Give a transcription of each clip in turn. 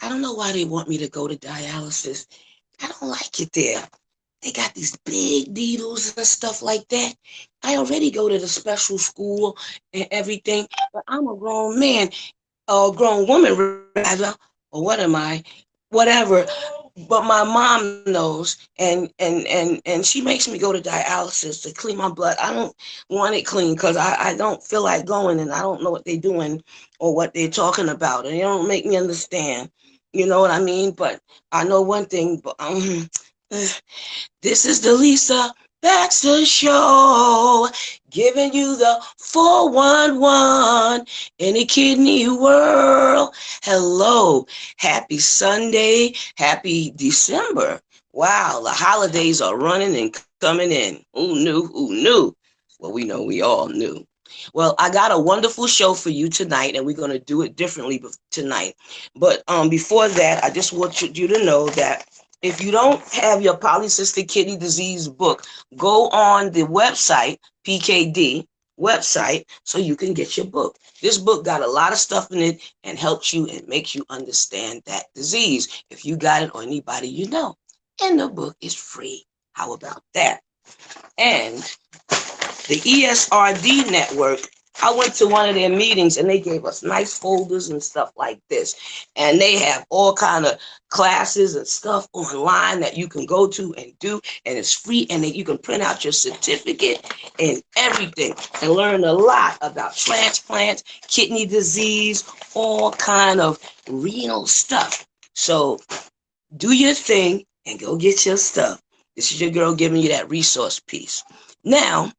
I don't know why they want me to go to dialysis. I don't like it there. They got these big needles and stuff like that. I already go to the special school and everything, but I'm a grown man, or a grown woman rather, or what am I? Whatever. But my mom knows, and she makes me go to dialysis to clean my blood. I don't want it clean because I don't feel like going, and I don't know what they're doing or what they're talking about, and they don't make me understand. You know what I mean? But I know one thing. But this is the Lisa Baxter Show, giving you the 411 in the kidney world. Hello, happy Sunday, happy December. Wow, the holidays are running and coming in. Who knew? Who knew? Well, we know we all knew. Well, I got a wonderful show for you tonight, and we're going to do it differently tonight. But before that, I just want you to know that if you don't have your polycystic kidney disease book, go on the website, PKD website, so you can get your book. This book got a lot of stuff in it and helps you and makes you understand that disease if you got it or anybody you know. And the book is free. How about that? And the ESRD network, I went to one of their meetings and they gave us nice folders and stuff like this. And they have all kind of classes and stuff online that you can go to and do, and it's free, and then you can print out your certificate and everything and learn a lot about transplants, kidney disease, all kind of renal stuff. So do your thing and go get your stuff. This is your girl giving you that resource piece. Now,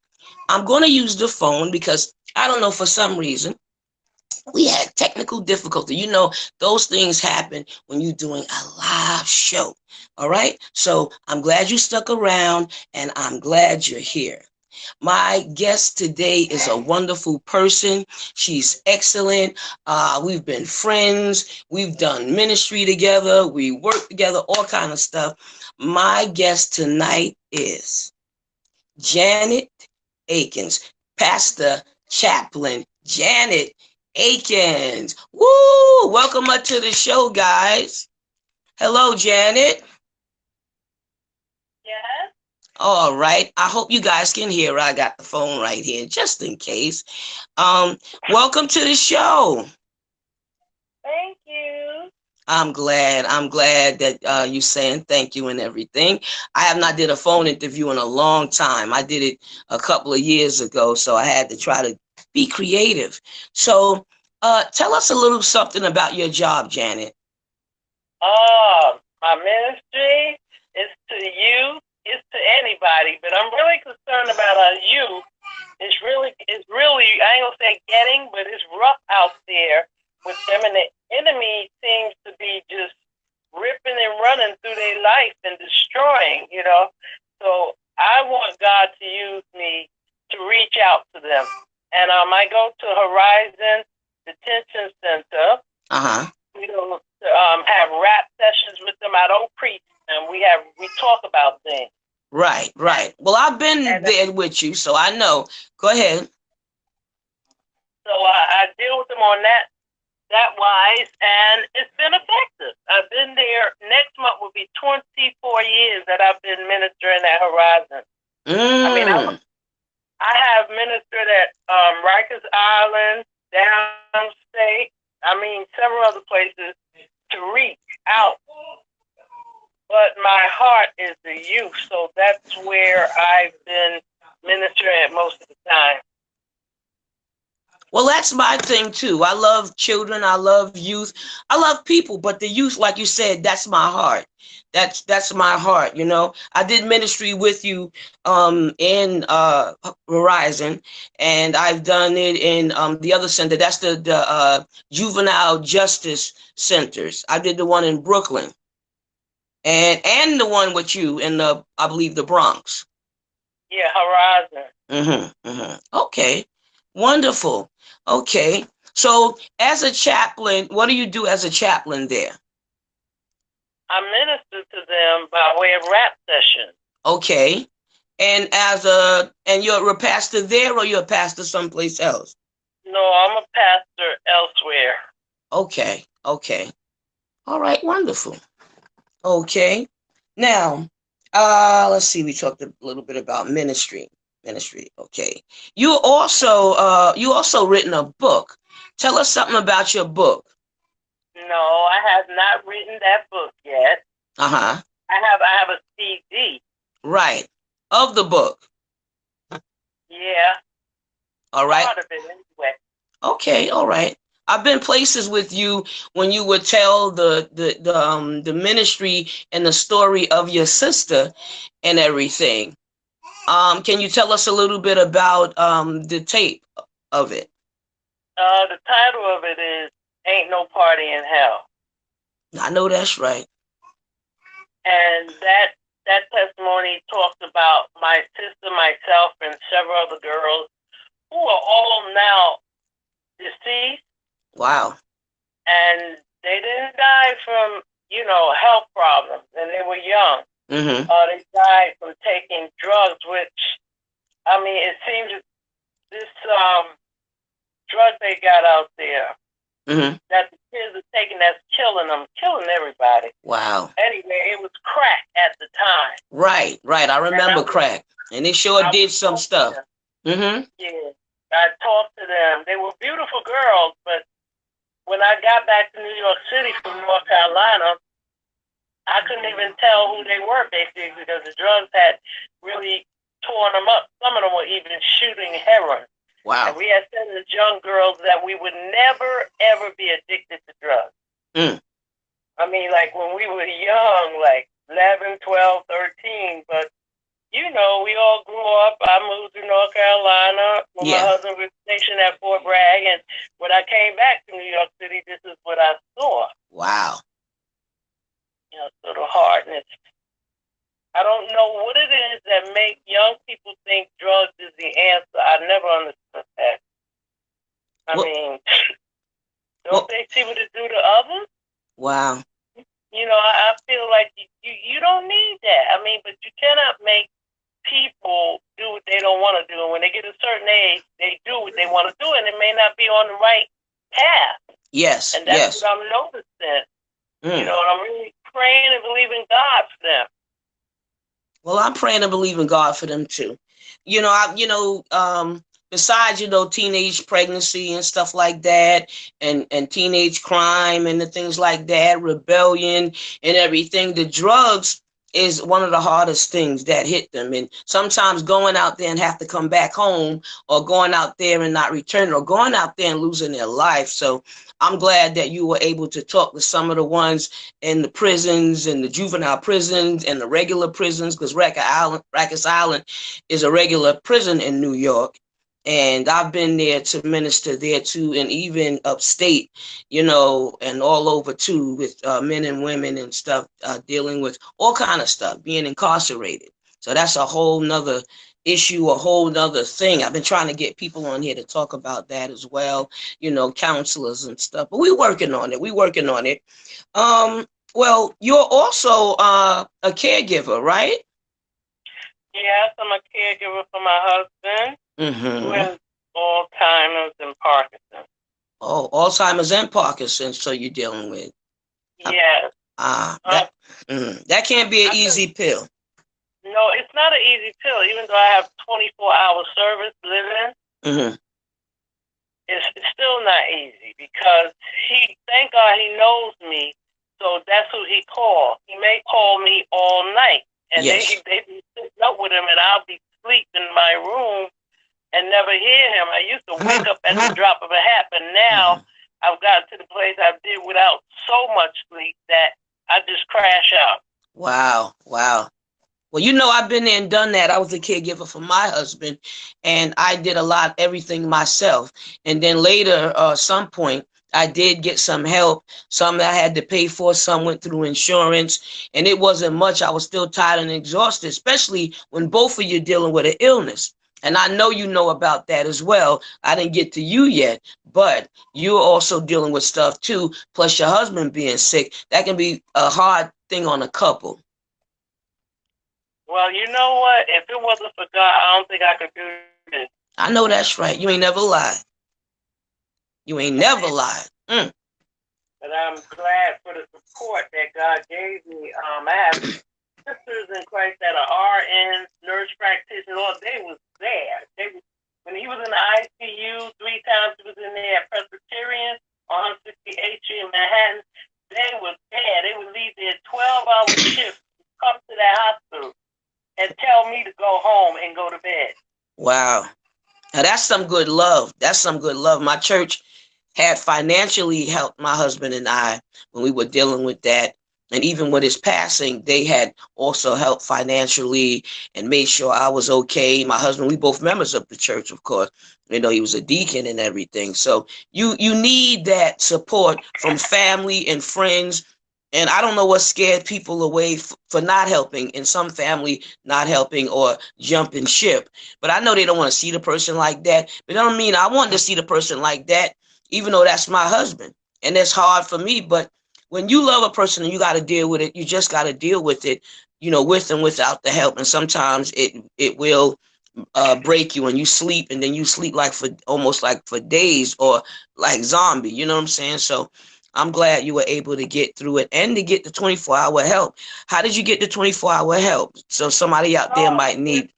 I'm going to use the phone because I don't know, for some reason, we had technical difficulty. You know, those things happen when you're doing a live show. All right. So I'm glad you stuck around and I'm glad you're here. My guest today is a wonderful person. She's excellent. We've been friends. We've done ministry together. We work together, all kind of stuff. My guest tonight is Janet Akins, Pastor Chaplain Janet Akins. Woo! Welcome up to the show, guys. Hello, Janet. Yes. All right. I hope you guys can hear. I got the phone right here, just in case. Welcome to the show. Thank you. I'm glad that you saying thank you and everything. I have not did a phone interview in a long time. I did it a couple of years ago, so I had to try to be creative. So tell us a little something about your job, Janet. My ministry is to you, it's to anybody, but I'm really concerned about our youth. It's really, I ain't gonna say getting, but it's rough out there with them, and the enemy seems to be just ripping and running through their life and destroying, So I want God to use me to reach out to them. And I go to Horizon Detention Center. We don't have rap sessions with them. I don't preach them. We talk about things. Right. Well, I've been there with you, so I know. Go ahead. So I deal with them on that wise, and it's been effective. I've been there. Next month will be 24 years that I've been ministering at Horizon. I mean, I have ministered at Rikers Island, downstate. I mean, several other places to reach out. But my heart is the youth, so that's where I've been ministering at most of the time. Well, that's my thing too. I love children. I love youth. I love people, but the youth, like you said, that's my heart. That's my heart. I did ministry with you in Horizon, and I've done it in the other center. That's the juvenile justice centers. I did the one in Brooklyn, and the one with you in I believe the Bronx. Yeah, Horizon. Okay, wonderful. Okay, so as a chaplain, what do you do as a chaplain there? I minister to them by way of rap session. Okay, and you're a pastor there, or you're a pastor someplace else? No, I'm a pastor elsewhere. Okay. All right, wonderful. Okay. Now, let's see. We talked a little bit about ministry. Ministry. Okay. You also written a book. Tell us something about your book. No, I have not written that book yet. Uh-huh. I have a CD. Right. Of the book. Yeah. All right. Part of it anyway. Okay. All right. I've been places with you when you would tell the ministry and the story of your sister and everything. Can you tell us a little bit about the tape of it? The title of it is Ain't No Party in Hell. I know that's right. And that testimony talks about my sister, myself, and several other girls who are all now deceased. Wow. And they didn't die from, health problems, and they were young. Mm-hmm. They died from taking drugs, which, it seems this drug they got out there Mm-hmm. that the kids are taking that's killing them, killing everybody. Wow. Anyway, it was crack at the time. Right. I remember crack. And it sure did some stuff. Mm-hmm. Yeah. I talked to them. They were beautiful girls, but when I got back to New York City from North Carolina, I couldn't even tell who they were, basically, because the drugs had really torn them up. Some of them were even shooting heroin. Wow. And we had said as young girls that we would never, ever be addicted to drugs. Mm. Like when we were young, like 11, 12, 13, but, we all grew up. I moved to North Carolina when my husband was stationed at Fort Bragg, and when I came back to New York City, this is what I saw. Wow. Sort of hardness. I don't know what it is that make young people think drugs is the answer. I never understood that. Don't they see what it do to others? Wow. I feel like you don't need that. But you cannot make people do what they don't want to do. And when they get a certain age, they do what they want to do, and it may not be on the right path. Yes. And that's what I'm noticing. And I'm really praying and believing God for them. Well, I'm praying and believing God for them too. Besides, teenage pregnancy and stuff like that, and teenage crime and the things like that, rebellion and everything, the drugs is one of the hardest things that hit them. And sometimes going out there and have to come back home, or going out there and not returning, or going out there and losing their life. So I'm glad that you were able to talk to some of the ones in the prisons and the juvenile prisons and the regular prisons, because Rikers Island is a regular prison in New York. And I've been there to minister there too, and even upstate, and all over too, with men and women and stuff, dealing with all kind of stuff, being incarcerated. So that's a whole nother issue, a whole nother thing. I've been trying to get people on here to talk about that as well, counselors and stuff. But we're working on it. Well, you're also a caregiver, right? Yes, I'm a caregiver for my husband. Mm-hmm. Who has Alzheimer's and Parkinson's. Oh, Alzheimer's and Parkinson's, so you're dealing with. Yes. That can't be an easy pill. No, it's not an easy pill. Even though I have 24-hour service living, mm-hmm. it's still not easy, because thank God he knows me, so that's who he calls. He may call me all night, and they be sitting up with him, and I'll be asleep in my room and never hear him. I used to wake up at the drop of a hat, but now I've gotten to the place I did without so much sleep that I just crash out. Wow. Well, I've been there and done that. I was a caregiver for my husband, and I did everything myself. And then later, some point, I did get some help. Some I had to pay for, some went through insurance, and it wasn't much. I was still tired and exhausted, especially when both of you dealing with an illness. And I know you know about that as well. I didn't get to you yet, but you're also dealing with stuff too, plus your husband being sick. That can be a hard thing on a couple. Well, you know what? If it wasn't for God, I don't think I could do this. I know that's right. You ain't never lied. You ain't never lied. But I'm glad for the support that God gave me. I have sisters in Christ that are RNs, nurse practitioners. Lord, they was there. When he was in the ICU 3 times, he was in there at Presbyterian on 168th Street in Manhattan. They was there. They would leave their 12-hour shift, come to that hospital, and tell me to go home and go to bed. Wow. Now that's some good love. That's some good love. My church had financially helped my husband and I when we were dealing with that. And even with his passing, they had also helped financially and made sure I was okay. My husband, we both members of the church, of course. You know, he was a deacon and everything. So you need that support from family and friends. And I don't know what scared people away for not helping, in some family not helping or jumping ship. But I know they don't want to see the person like that. But I don't mean I want to see the person like that, even though that's my husband. And that's hard for me. But when you love a person and you got to deal with it, you just got to deal with it, you know, with and without the help. And sometimes it will break you and you sleep, and then you sleep like for almost like for days or like zombie. You know what I'm saying? So I'm glad you were able to get through it and to get the 24-hour help. How did you get the 24-hour help? So somebody out there might need.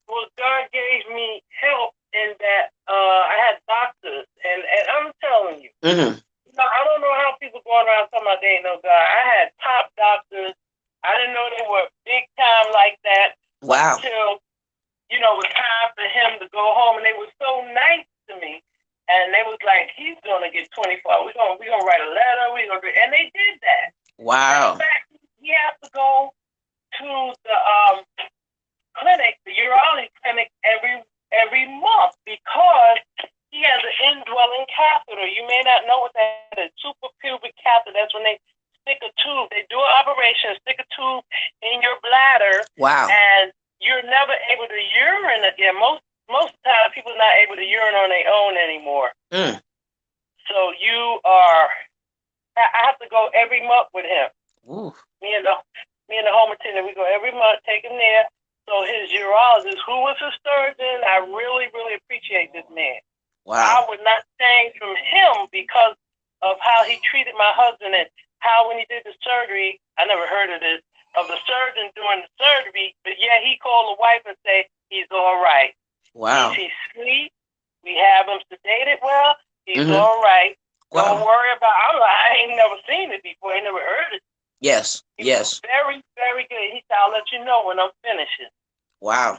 Well, God gave me help in that I had doctors, and I'm telling you. Mm-hmm. I don't know how people going around talking about they ain't no God. I had top doctors. I didn't know they were big time like that. Wow. Until, you know, it was time for him to go home, and they were so nice to me. And they was like, he's gonna get 24 hours. We're gonna write a letter. And they did that. Wow. In fact, he has to go to the clinic, the urology clinic, every month because he has an indwelling catheter. You may not know what that is. Suprapubic catheter. That's when they stick a tube. They do an operation, stick a tube in your bladder. Wow. And you're never able to urine again. Most of the time, people are not able to urine on their own anymore. Mm. So I have to go every month with him. Ooh. Me and the home attendant, we go every month, take him there. So his urologist, who was a surgeon, I really, really appreciate this man. Wow. I would not change from him because of how he treated my husband and how when he did the surgery, I never heard of this, of the surgeon doing the surgery, but yeah, he called the wife and say, he's all right. Wow. He's asleep. We have him sedated well. He's all right. Wow. Don't worry about I ain't never seen it before. I ain't never heard it. Yes. Yes. Very, very good. He said, I'll let you know when I'm finishing. Wow.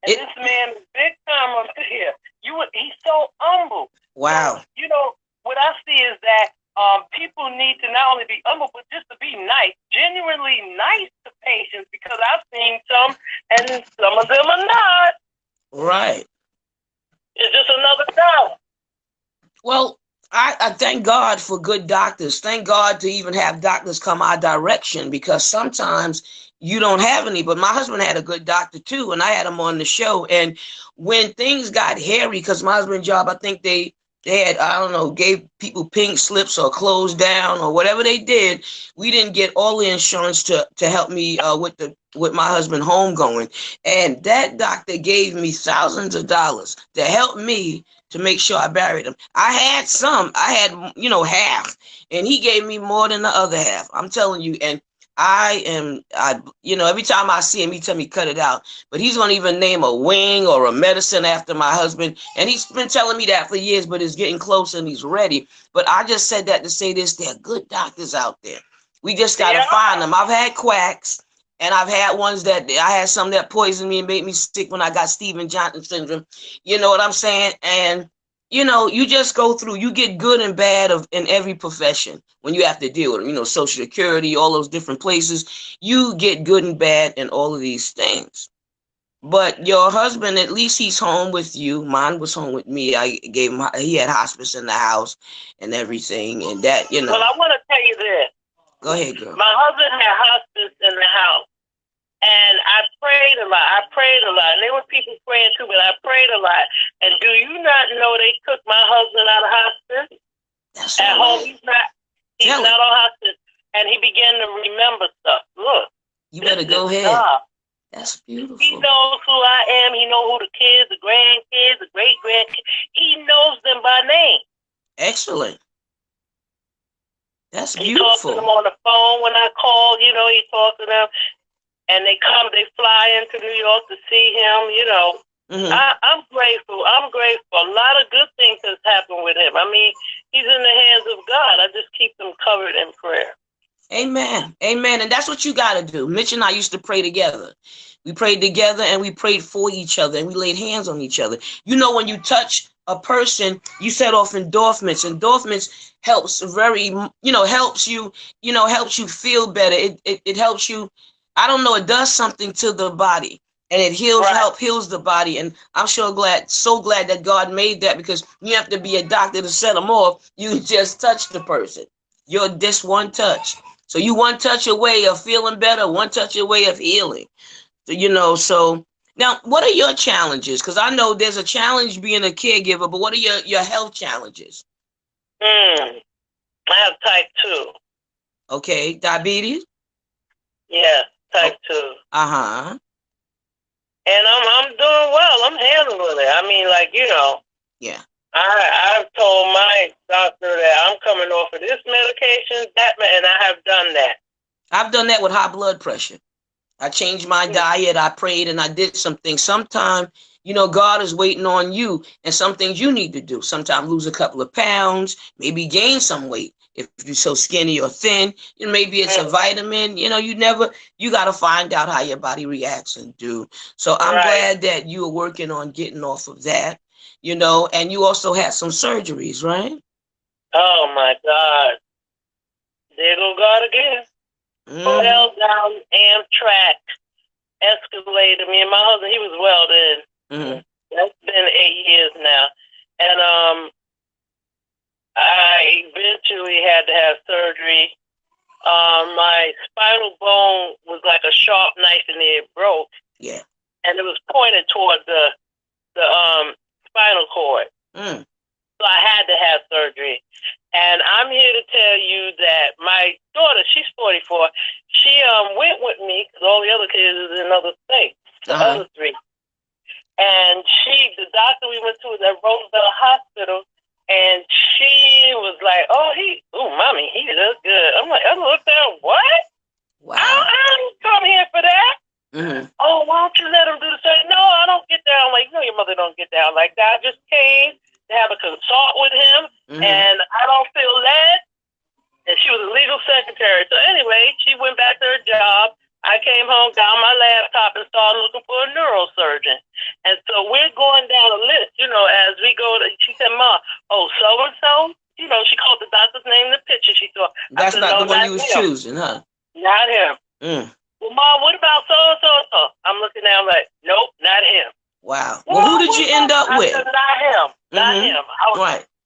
And this man is big time up here. He's so humble. Wow. So, you know, what I see is that people need to not only be humble, but just to be nice, genuinely nice to patients, because I've seen some, and some of them are not. Right. It's just another dollar. Well, I thank God for good doctors. Thank God to even have doctors come our direction, because sometimes you don't have any. But my husband had a good doctor too, and I had him on the show. And when things got hairy, because my husband's job, I think they had, I don't know, gave people pink slips or closed down or whatever they did. We didn't get all the insurance to help me with my husband home going. And that doctor gave me thousands of dollars to help me to make sure I buried him. I had half, and he gave me more than the other half. I'm telling you. And every time I see him, he tell me cut it out, but he's going to even name a wing or a medicine after my husband. And he's been telling me that for years, but it's getting closer and he's ready. But I just said that to say this, there are good doctors out there. We just got to find them. I've had quacks, and I've had ones I had some that poisoned me and made me sick when I got Stephen Johnson syndrome. You know what I'm saying? And you just go through, you get good and bad in every profession when you have to deal with them, Social Security, all those different places. You get good and bad in all of these things. But your husband, at least he's home with you. Mine was home with me. I gave him, he had hospice in the house and everything. And that, Well, I want to tell you this. Go ahead, girl. My husband had hospice in the house. And I prayed a lot. And there were people praying too, but I prayed a lot. And do you not know they took my husband out of hospice? That's at home. He's not on hospice. And he began to remember stuff. Look. You better go ahead. God. That's beautiful. He knows who I am. He knows who the kids, the grandkids, the great-grandkids. He knows them by name. Excellent. That's He talks to beautiful. them on the phone when I call. You know, he talks to them, and they fly into New York to see him. You know, I'm grateful. I'm grateful. A lot of good things has happened with him. I mean, he's in the hands of God. I just keep him covered in prayer. Amen. Amen. And that's what you got to do. Mitch and I used to pray together. We prayed together and we prayed for each other and we laid hands on each other. You know, when you touch a person, you set off endorphins. Endorphins helps helps you feel better. It helps you. I don't know. It does something to the body and it heals the body. And I'm so glad that God made that, because you have to be a doctor to set them off. You just touch the person. You're this one touch. So you one touch away of feeling better, one touch away of healing. So now what are your challenges? Because I know there's a challenge being a caregiver, but what are your health challenges? I have type 2. Okay, diabetes? Yeah, type 2. Uh-huh. And I'm doing well. I'm handling it. I mean, Yeah. I've told my doctor that I'm coming off of this medication, and I have done that. I've done that with high blood pressure. I changed my diet. I prayed and I did some things. Sometimes, God is waiting on you, and some things you need to do. Sometimes lose a couple of pounds, maybe gain some weight. If you're so skinny or thin, maybe it's a vitamin. You got to find out how your body reacts and do. So I'm glad that you are working on getting off of that. And you also had some surgeries, right? Oh my God. There go God again. Fell down Amtrak escalator. Me and my husband, he was welding. That's been 8 years now. And I eventually had to have surgery. My spinal bone was like a sharp knife and it broke. Yeah. And it was pointed toward the spinal cord. So I had to have surgery. And I'm here to tell you that my daughter, she's 44, she went with me because all the other kids is in other states, the other 3. And the doctor we went to was at Roosevelt Hospital, and she was like, mommy, he looks good. I'm like, I looked at what? Wow. I don't come here for that. Oh, why don't you let him do the surgery? No, I don't get down like, your mother don't get down like that. I just came to have a consult with him, and I don't feel led. And she was a legal secretary. So anyway, she went back to her job. I came home, got on my laptop, and started looking for a neurosurgeon. And so we're going down a list, as we go to, she said, Ma, so-and-so, she called the doctor's name in the picture she saw. That's not the one you was choosing, huh? Not him. Well, Mom, what about so-and-so? I'm looking down like, nope, not him. Wow. Well, who did you end up with? I said, not him. Not him.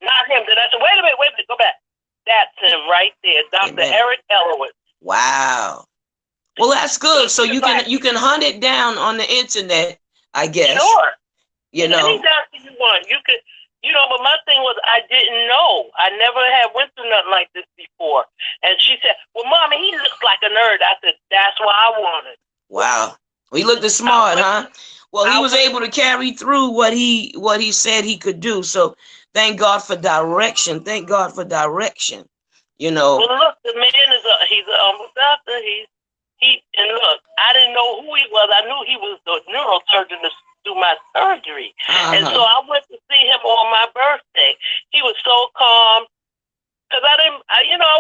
Not him. Then I said, wait a minute, go back. That's him right there, Dr. Eric Ellowitz. Wow. Well, that's good. So you can hunt it down on the internet, I guess. Sure. Any doctor you want. You could, but my thing was I didn't know. I never had went through nothing like this before. And she said, well, Mommy, he looks like a nerd. I said, that's what I wanted. Wow. Well, he looked smart, huh? Well, he was able to carry through what he said he could do. So thank God for direction. Thank God for direction. Well, look, the man he's a doctor. And look, I didn't know who he was. I knew he was the neurosurgeon to do my surgery. And so I went to see him on my birthday. He was so calm because I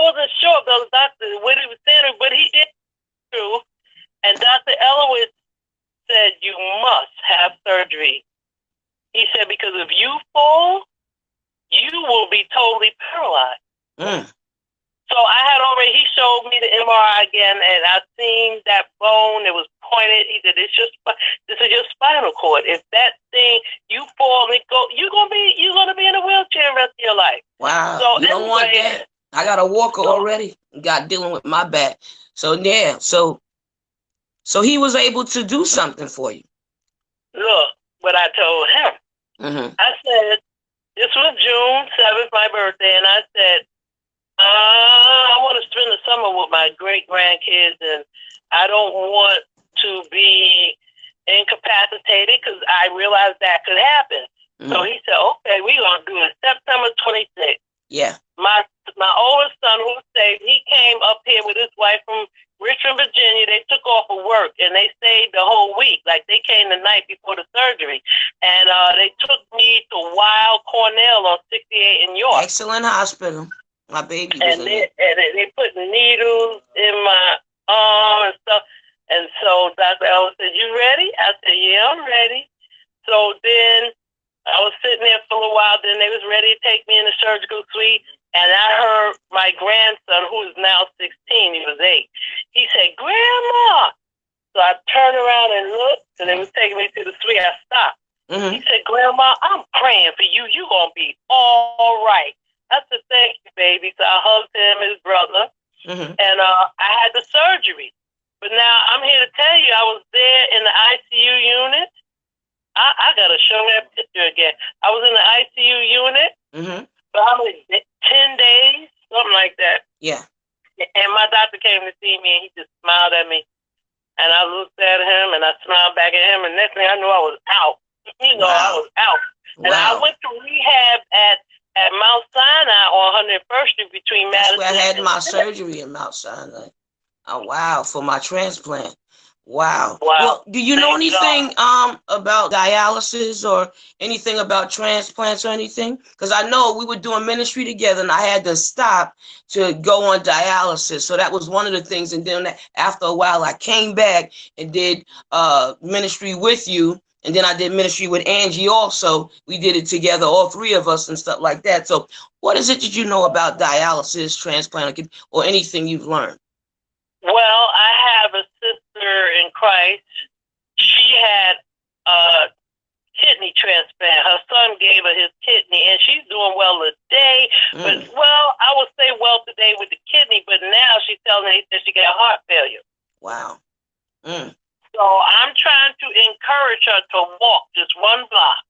wasn't sure if the doctor what he was saying, but he did too. And Dr. Ellowitz said, you must have surgery. He said, because if you fall, you will be totally paralyzed. So he showed me the MRI again, and I seen that bone. It was pointed. He said, this is your spinal cord. If that thing, you fall and you're gonna be in a wheelchair the rest of your life. Wow. So you don't want that. I got a walker already. Got dealing with my back. So yeah, so he was able to do something for you. Look what I told him. I said, this was June 7th, my birthday, and I said, I want to spend the summer with my great-grandkids, and I don't want to be incapacitated because I realized that could happen. So he said, okay, we're going to do it September 26th. Yeah. My my oldest son, who's saved, he came up here with his wife from Richmond, Virginia. They took off of work and they stayed the whole week. Like they came the night before the surgery, and they took me to Wild Cornell on 68 in York. Excellent hospital. My baby was in it. And they put needles in my arm and stuff. And so Dr. Ellis said, "You ready?" I said, "Yeah, I'm ready." So then I was sitting there for a while. Then they was ready to take me in the surgical suite. And I heard my grandson, who is now 16, he was 8. He said, "Grandma." So I turned around and looked, and they was taking me to the suite. I stopped. He said, "Grandma, I'm praying for you. You're going to be all right." I said, "Thank you, baby." So I hugged him, his brother, and I had the surgery. But now I'm here to tell you, I was there in the ICU unit. I got to show that picture again. I was in the ICU unit for how many, 10 days, something like that. Yeah. And my doctor came to see me, and he just smiled at me. And I looked at him, and I smiled back at him, and next thing I knew, I was out. I was out. And I went to rehab at Mount Sinai on 101st Street between Madison. That's where I had my surgery in Mount Sinai. Oh, wow, for my transplant. Wow. Well, do you know anything about dialysis or anything about transplants or anything? Because I know we were doing ministry together and I had to stop to go on dialysis. So that was one of the things. And then after a while, I came back and did ministry with you. And then I did ministry with Angie also. We did it together, all three of us and stuff like that. So what is it that you know about dialysis, transplant, or anything you've learned? Well, I have a sister in Christ. She had a kidney transplant. Her son gave her his kidney, and she's doing well today. But, well, I would say well today with the kidney, but now she's telling me that she got heart failure. Wow. So I'm trying to encourage her to walk just one block.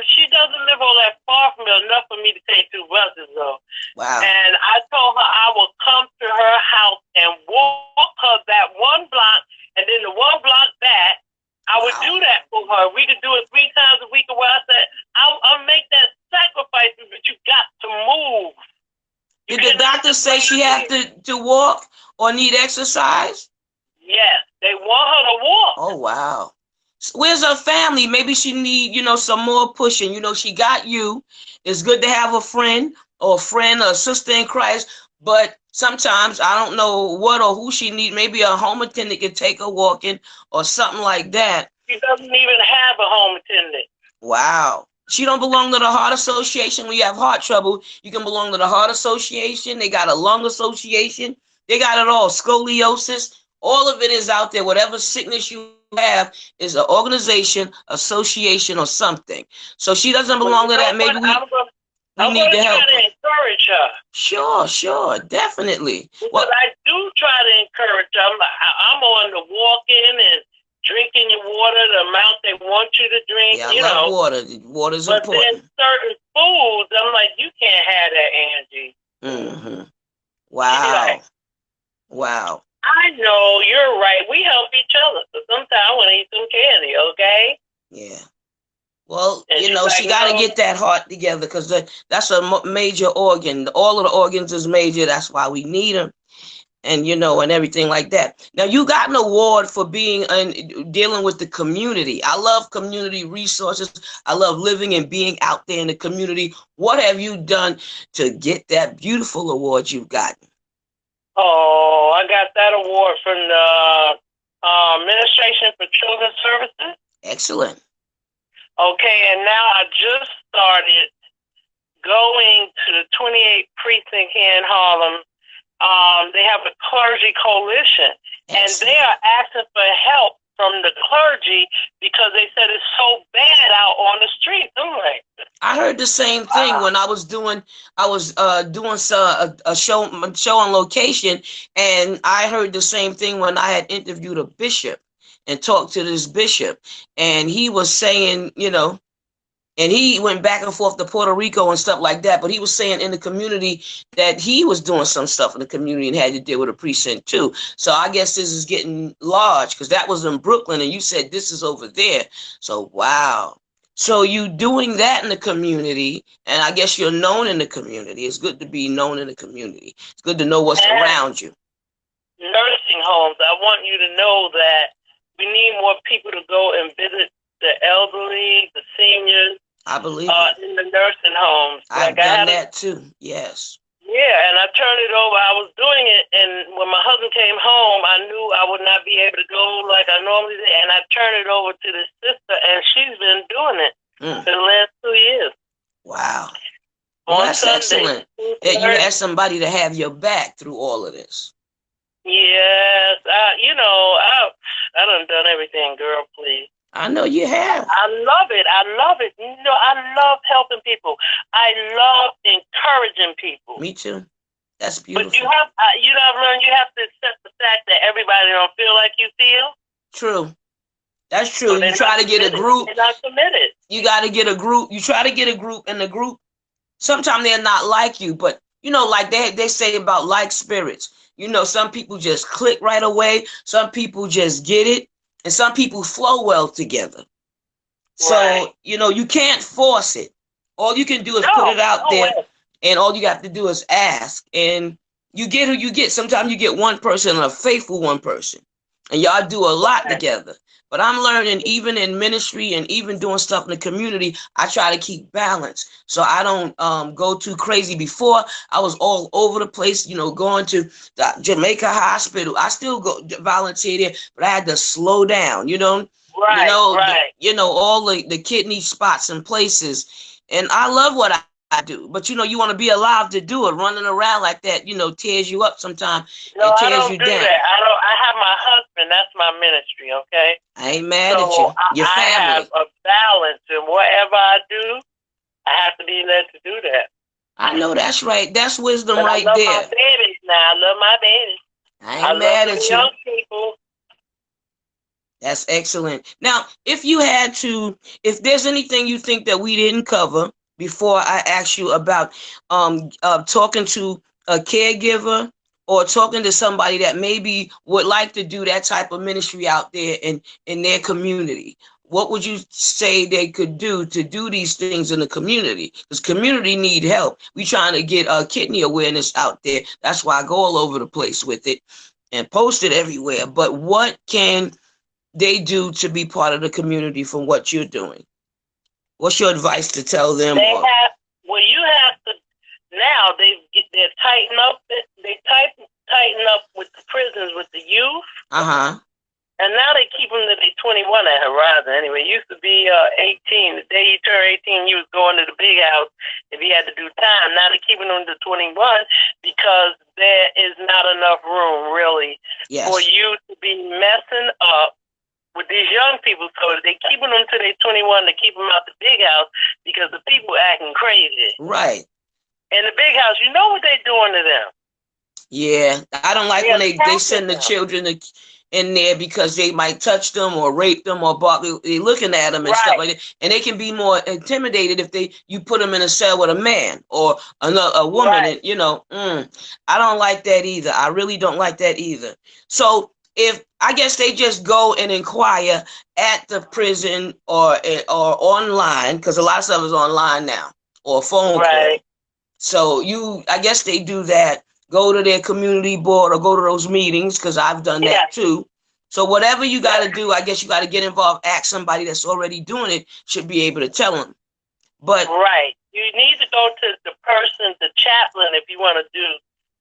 She doesn't live all that far from me, enough for me to take 2 buses, though. Wow. And I told her I would come to her house and walk her that 1 block, and then the 1 block back. I would do that for her. We could do it 3 times a week. Where I said, I'll make that sacrifice, but you got to move. Did the doctor say she had to walk or need exercise? Yes, they want her to walk. Oh, wow. Where's her family? Maybe she need, some more pushing. She got you. It's good to have a friend or a sister in Christ, but sometimes I don't know what or who she needs. Maybe a home attendant can take her walking or something like that. She doesn't even have a home attendant. Wow. She don't belong to the Heart Association. When you have heart trouble, you can belong to the Heart Association. They got a lung association. They got it all. Scoliosis. All of it is out there. Whatever sickness you have is an organization, association, or something. So she doesn't belong to that. Maybe we need to help her. Encourage her. Sure, definitely. Because I do try to encourage her. I'm on the walking and drinking your water the amount they want you to drink. Yeah, I love water. Water's important. But then certain foods, I'm like, you can't have that, Angie. Wow. Wow. I know, you're right. We help each other. So sometimes I want to eat some candy, okay? Yeah. Well, she got to get that heart together because that's a major organ. All of the organs is major. That's why we need them. And, and everything like that. Now, you got an award for dealing with the community. I love community resources. I love living and being out there in the community. What have you done to get that beautiful award you've gotten? Oh, I got that award from the Administration for Children's Services. Excellent. Okay, and now I just started going to the 28th precinct here in Harlem. They have a Clergy Coalition, and they are asking for help from the clergy because they said it's so bad out on the streets. I heard the same thing when I was doing a show on location, and I heard the same thing when I had interviewed a bishop and talked to this bishop, and he was saying, and he went back and forth to Puerto Rico and stuff like that, but he was saying in the community that he was doing some stuff in the community and had to deal with a precinct too. So I guess this is getting large because that was in Brooklyn and you said this is over there. So, wow. So you doing that in the community, and I guess you're known in the community. It's good to be known in the community. It's good to know what's And around you. nursing homes, I want you to know that we need more people to go and visit the elderly, the seniors, I believe it. in the nursing homes. I've done that too. Yes. Yeah, and I turned it over. I was doing it, and when my husband came home, I knew I would not be able to go like I normally did, and I turned it over to this sister, and she's been doing it for the last 2 years. Wow. Well, On that's Sunday, excellent that you had somebody to have your back through all of this. Yes, I done everything, girl, please. I know you have. I love it. I love it. I love helping people. I love encouraging people. Me too. That's beautiful. But I've learned you have to accept the fact that everybody don't feel like you feel. True. That's true. So you try to get a group. They're not committed. You got to get a group. You try to get a group, and the group, sometimes they're not like you, but like they say about like spirits. Some people just click right away. Some people just get it. And some people flow well together. So, right. You can't force it. All you can do is put it out there. And all you have to do is ask. And you get who you get. Sometimes you get one person, a faithful one person. And y'all do a lot together. But I'm learning, even in ministry and even doing stuff in the community, I try to keep balance. So I don't go too crazy. Before, I was all over the place, going to the Jamaica Hospital. I still go volunteer there, but I had to slow down, Right, all the kidney spots and places. And I love what I do, but you want to be alive to do it. Running around like that, tears you up sometimes. No, it tears I don't you do down. that. I have my husband. That's my ministry. Okay. I ain't mad at you. Your family. I have a balance, and whatever I do, I have to be led to do that. I know that's right. That's wisdom right there. I love my babies now. I love my babies. I ain't mad at you. Young people. That's excellent. Now, if there's anything you think that we didn't cover before I ask you about talking to a caregiver or talking to somebody that maybe would like to do that type of ministry out there in their community, what would you say they could do to do these things in the community? Because community need help. We trying to get kidney awareness out there. That's why I go all over the place with it and post it everywhere. But what can they do to be part of the community from what you're doing? What's your advice to tell them? You have to now. They're tighten up. They tighten up with the prisons with the youth. And now they keep them to be 21 at Horizon. Anyway, it used to be 18. The day you turn 18, you was going to the big house if you had to do time. Now they're keeping them to 21 because there is not enough room really for you to be messing up with these young people. So they're keeping them to their 21 to keep them out the big house because the people acting crazy. Right. In the big house, you know what they're doing to them. Yeah, I don't like when they send the children in there because they might touch them or rape them or they're looking at them and stuff like that. And they can be more intimidated if you put them in a cell with a man or a woman. Right. And, I don't like that either. I really don't like that either. So I guess they just go and inquire at the prison or online, because a lot of stuff is online now, or phone call. So I guess they do that. Go to their community board or go to those meetings, because I've done that too. So whatever you got to do, I guess you got to get involved. Ask somebody that's already doing it, should be able to tell them. But you need to go to the chaplain, if you want to do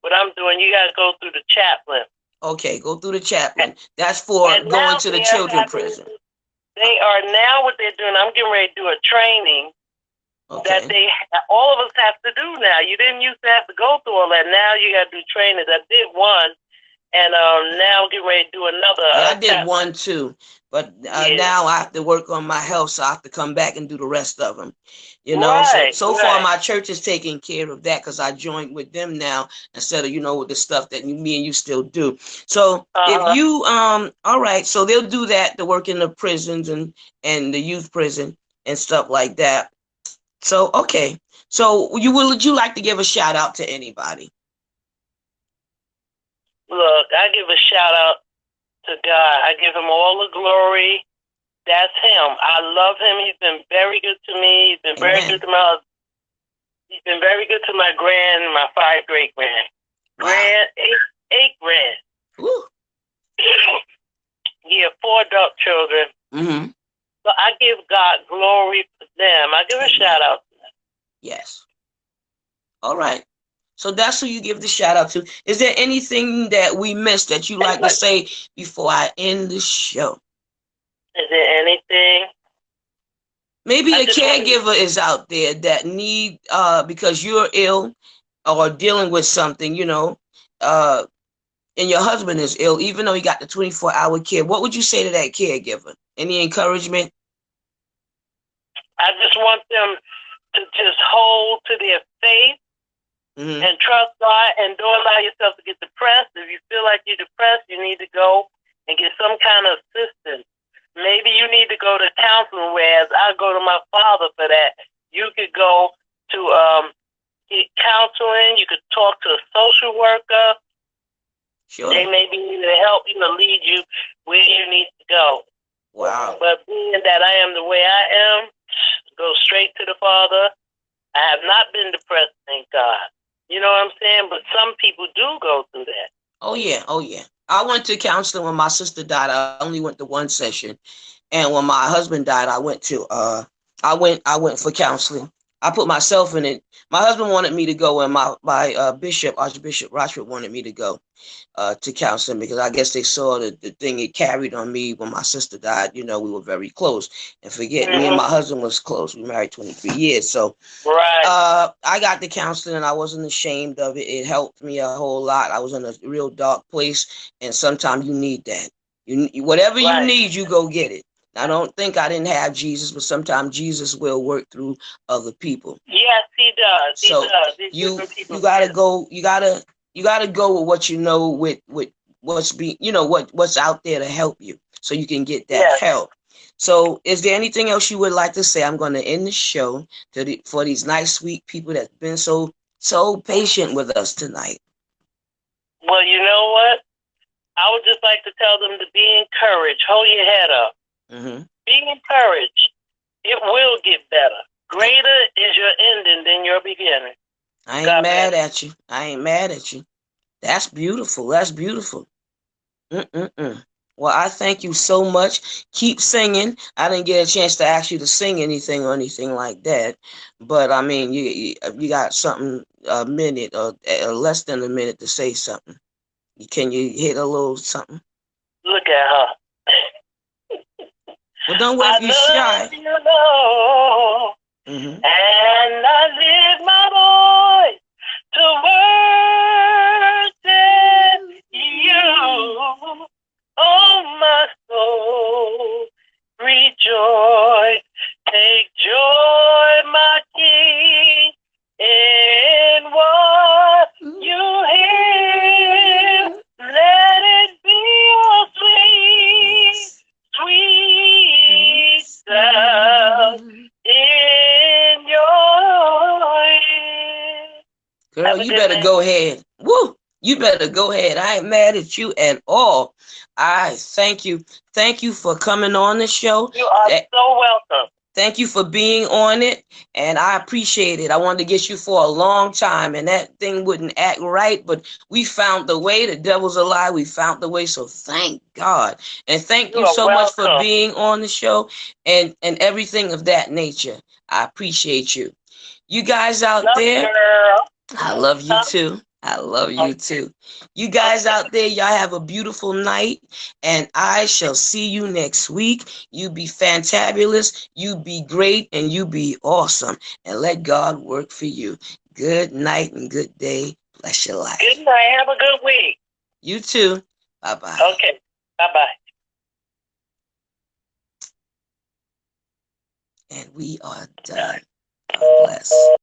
what I'm doing. You got to go through the chaplain. Okay, go through the chaplain. That's for going to the children's prison. They are now what they're doing. I'm getting ready to do a training that all of us have to do now. You didn't used to have to go through all that. Now you got to do trainings. I did one, and now I'm getting ready to do another. I did one too, but now I have to work on my health, so I have to come back and do the rest of them. So far my church is taking care of that because I joined with them now instead of with the stuff that me and you still do. So if you all right, so they'll do that, to work in the prisons and the youth prison and stuff like that. So okay, so would you like to give a shout out to anybody? Look, I give a shout out to God. I give him all the glory That's him. I love him. He's been very good to me. He's been very good to my husband. He's been very good to my my 5 great grand. Wow. Eight grand. Woo. Yeah, 4 adult children. Mm-hmm. So I give God glory for them. I give a shout out to them. Yes. All right. So that's who you give the shout out to. Is there anything that we missed that you like to say before I end the show? Is there anything? Maybe a caregiver is out there that need, because you're ill or dealing with something, and your husband is ill, even though he got the 24-hour care. What would you say to that caregiver? Any encouragement? I just want them to just hold to their faith. Mm-hmm. And trust God, and don't allow yourself to get depressed. If you feel like you're depressed, you need to go and get some kind of assistance. Maybe you need to go to counseling, whereas I go to my father for that. You could go to get counseling. You could talk to a social worker. Sure. They may be able to help you or lead you where you need to go. Wow. But being that I am the way I am, go straight to the Father. I have not been depressed, thank God. You know what I'm saying? But some people do go through that. Oh, yeah. Oh, yeah. I went to counseling when my sister died. I only went to one session. And when my husband died, I went for counseling. I put myself in it. My husband wanted me to go, and my bishop, Archbishop Rochford, wanted me to go to counseling because I guess they saw the thing it carried on me when my sister died. We were very close. And forget, me and my husband was close. We married 23 years. So right. I got the counseling, and I wasn't ashamed of it. It helped me a whole lot. I was in a real dark place, and sometimes you need that. Whatever you need, you go get it. I don't think I didn't have Jesus, but sometimes Jesus will work through other people. Yes, he does. So you gotta go. You gotta go with what you know, with what's what's out there to help you, so you can get that help. So, is there anything else you would like to say? I'm going to end the show for these nice, sweet people that's been so patient with us tonight. Well, you know what? I would just like to tell them to be encouraged. Hold your head up. Mm-hmm. Be encouraged. It will get better. Greater is your ending than your beginning. I ain't mad at you. I ain't mad at you. That's beautiful. That's beautiful. Well, I thank you so much. Keep singing. I didn't get a chance to ask you to sing anything or anything like that. But, I mean, you got something, a minute or less than a minute to say something. Can you hit a little something? Look at her. Well, don't wait if you're shy. You know, and I lift my voice to worship you. Oh, my soul, rejoice, take joy, my King, in what you hear. Let it be a sweet, sweet sound in your ear. Girl, you better go ahead. Woo! You better go ahead. I ain't mad at you at all. I thank you. Thank you for coming on the show. You are so welcome. Thank you for being on it, and I appreciate it. I wanted to get you for a long time, and that thing wouldn't act right, but we found the way. The devil's a lie. We found the way, so thank God. And thank you so much for being on the show and everything of that nature. I appreciate you. You guys out there, I love you too. I love you too. You guys out there, y'all have a beautiful night, and I shall see you next week. You be fantabulous, you be great, and you be awesome. And let God work for you. Good night and good day. Bless your life. Good night. Have a good week. You too. Bye-bye. Okay. Bye-bye. And we are done. God bless.